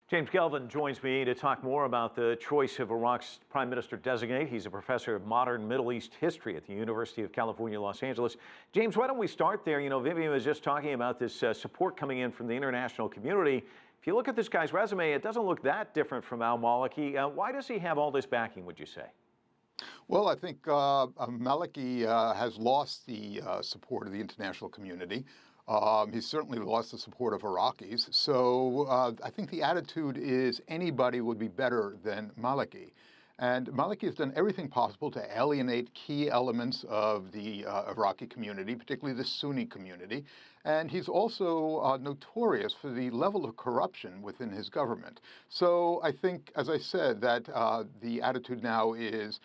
James Gelvin joins me to talk more about the choice of Iraq's prime minister-designate. He's a professor of modern Middle East history at the University of California, Los Angeles. James, why don't we start there? You know, Vivian was just talking about this support coming in from the international community. If you look at this guy's resume, it doesn't look that different from al-Maliki. Why does he have all this backing, would you say? Well, I think Maliki has lost the support of the international community. He's certainly lost the support of Iraqis. So I think the attitude is anybody would be better than Maliki. And Maliki has done everything possible to alienate key elements of the Iraqi community, particularly the Sunni community. And he's also notorious for the level of corruption within his government. So I think, as I said, that the attitude now is,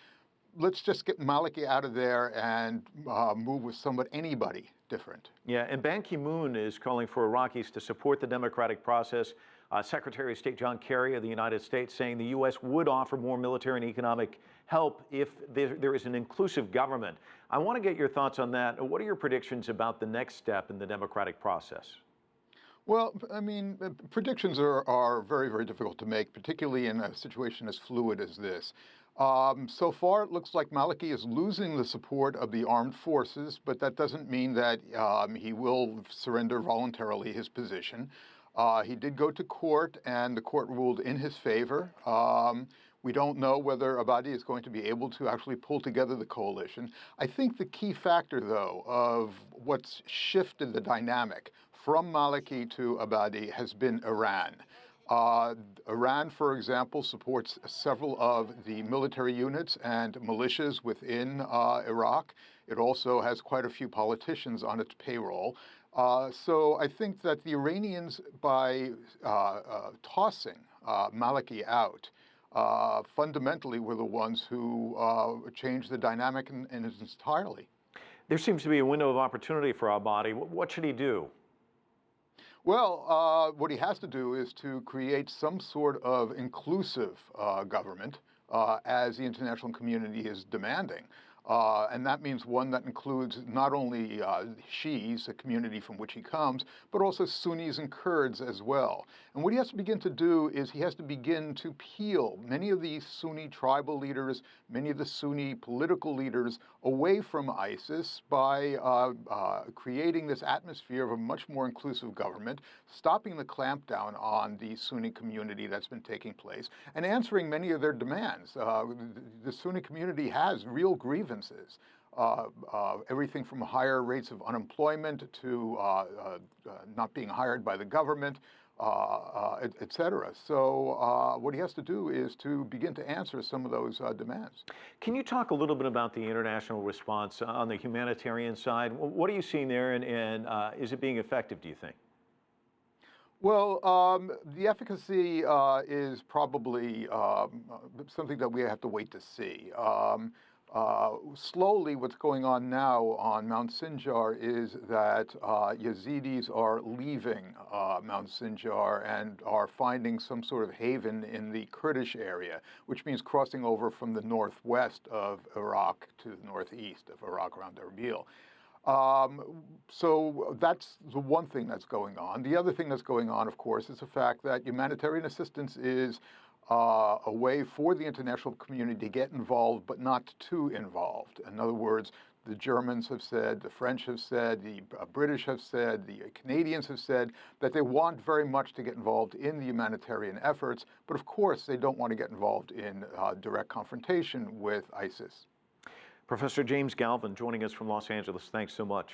let's just get Maliki out of there and move with anybody different. Yeah, and Ban Ki-moon is calling for Iraqis to support the democratic process. Secretary of State John Kerry of the United States saying the U.S. would offer more military and economic help if there is an inclusive government. I want to get your thoughts on that. What are your predictions about the next step in the democratic process? Well, I mean, predictions are very, very difficult to make, particularly in a situation as fluid as this. So far, it looks like Maliki is losing the support of the armed forces, but that doesn't mean that he will surrender voluntarily his position. He did go to court, and the court ruled in his favor. We don't know whether Abadi is going to be able to actually pull together the coalition. I think the key factor, though, of what's shifted the dynamic from Maliki to Abadi has been Iran. Iran, for example, supports several of the military units and militias within Iraq. It also has quite a few politicians on its payroll. So I think that the Iranians, by tossing Maliki out, fundamentally were the ones who changed the dynamic in its entirely. There seems to be a window of opportunity for Abadi. What should he do? Well, what he has to do is to create some sort of inclusive government, as the international community is demanding. And that means one that includes not only Shiis, the community from which he comes, but also Sunnis and Kurds as well. And what he has to begin to do is he has to begin to peel many of the Sunni tribal leaders, many of the Sunni political leaders away from ISIS by creating this atmosphere of a much more inclusive government, stopping the clampdown on the Sunni community that's been taking place, and answering many of their demands. The Sunni community has real grievances. Everything from higher rates of unemployment to not being hired by the government, et cetera. So what he has to do is to begin to answer some of those demands. Can you talk a little bit about the international response on the humanitarian side? What are you seeing there, and is it being effective, do you think? Well, the efficacy is probably something that we have to wait to see. Slowly, what's going on now on Mount Sinjar is that Yazidis are leaving Mount Sinjar and are finding some sort of haven in the Kurdish area, which means crossing over from the northwest of Iraq to the northeast of Iraq around Erbil. So that's the one thing that's going on. The other thing that's going on, of course, is the fact that humanitarian assistance is a way for the international community to get involved, but not too involved. In other words, the Germans have said, the French have said, the British have said, the Canadians have said that they want very much to get involved in the humanitarian efforts, but of course they don't want to get involved in direct confrontation with ISIS. Professor James Gelvin joining us from Los Angeles. Thanks so much.